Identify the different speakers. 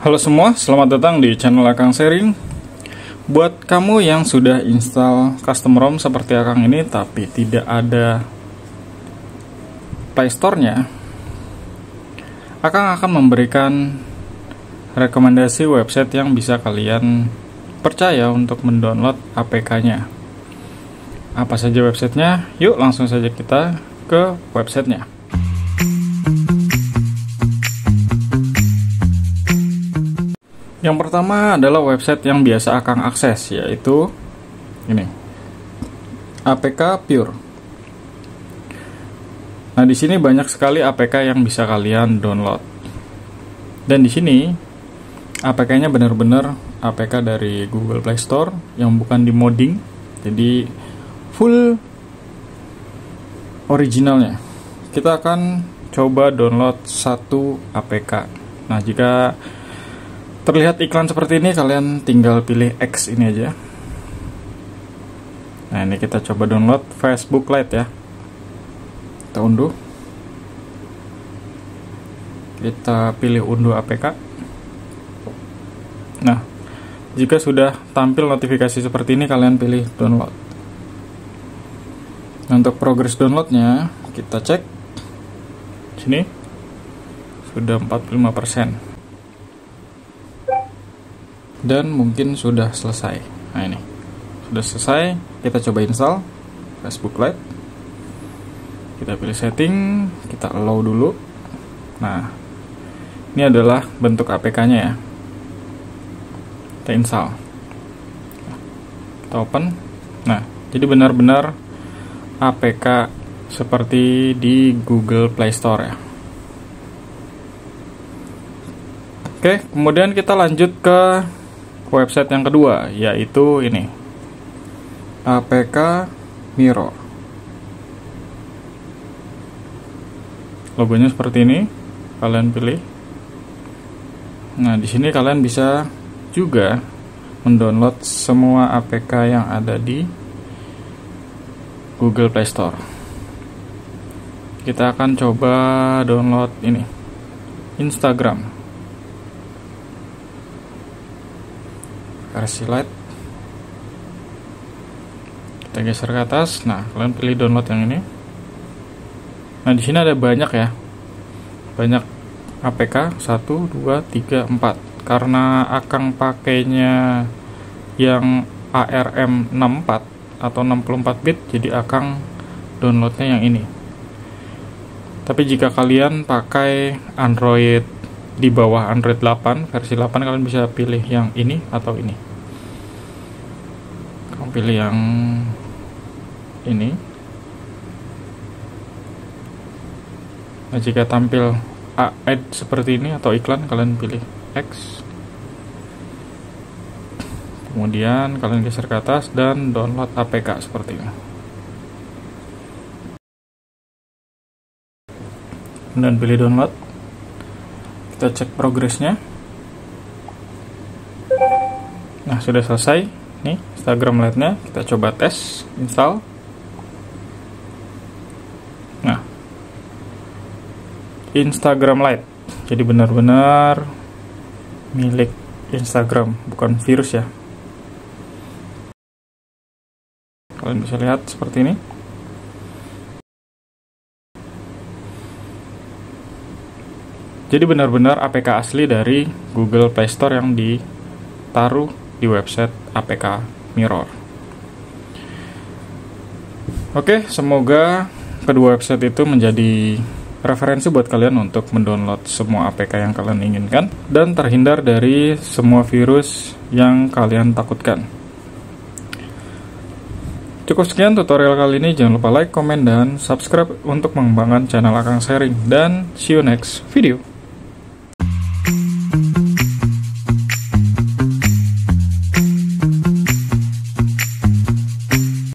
Speaker 1: Halo semua, selamat datang di channel Akang Sharing. Buat kamu yang sudah install custom ROM seperti Akang ini tapi tidak ada Play Store-nya, Akang akan memberikan rekomendasi website yang bisa kalian percaya untuk mendownload APK-nya. Apa saja websitenya? Yuk langsung saja kita ke websitenya. Yang pertama adalah website yang biasa Akang akses, yaitu ini, APK Pure. Nah, di sini banyak sekali APK yang bisa kalian download. Dan di sini APK-nya benar-benar APK dari Google Play Store yang bukan di modding, jadi full originalnya. Kita akan coba download satu APK. Nah, jika terlihat iklan seperti ini, kalian tinggal pilih X ini aja. Nah, ini kita coba download Facebook Lite ya. Kita unduh. Kita pilih unduh APK. Nah, jika sudah tampil notifikasi seperti ini, kalian pilih download. Nah, untuk progres downloadnya, kita cek. Sini sudah 45%. Dan mungkin sudah selesai. Nah, ini sudah selesai. Kita coba install Facebook Lite. Kita pilih setting, kita allow dulu. Nah, ini adalah bentuk APK-nya ya. Kita install. Kita open. Nah, jadi benar-benar APK seperti di Google Play Store ya. Oke, kemudian kita lanjut ke website yang kedua, yaitu ini, APK Mirror. Logonya seperti ini, kalian pilih. Nah, di sini kalian bisa juga mendownload semua APK yang ada di Google Play Store. Kita akan coba download ini, Instagram versi Lite. Kita geser ke atas. Nah, kalian pilih download yang ini. Nah, di sini ada banyak ya, banyak APK, 1, 2, 3, 4. Karena Akang pakainya yang ARM64 atau 64 bit, jadi Akang downloadnya yang ini. Tapi jika kalian pakai Android di bawah Android 8, versi 8, kalian bisa pilih yang ini atau ini. Kamu pilih yang ini. Nah, jika tampil ad seperti ini atau iklan, kalian pilih X. Kemudian kalian geser ke atas dan download APK seperti ini. Dan pilih download. Kita cek progresnya. Nah, sudah selesai. Nih, Instagram Lite-nya. Kita coba tes, install. Nah, Instagram Lite. Jadi benar-benar milik Instagram, bukan virus ya. Kalian bisa lihat seperti ini. Jadi benar-benar APK asli dari Google Play Store yang ditaruh di website APK Mirror. Oke, semoga kedua website itu menjadi referensi buat kalian untuk mendownload semua APK yang kalian inginkan dan terhindar dari semua virus yang kalian takutkan. Cukup sekian tutorial kali ini. Jangan lupa like, komen, dan subscribe untuk mengembangkan channel Akang Sharing. Dan see you next video.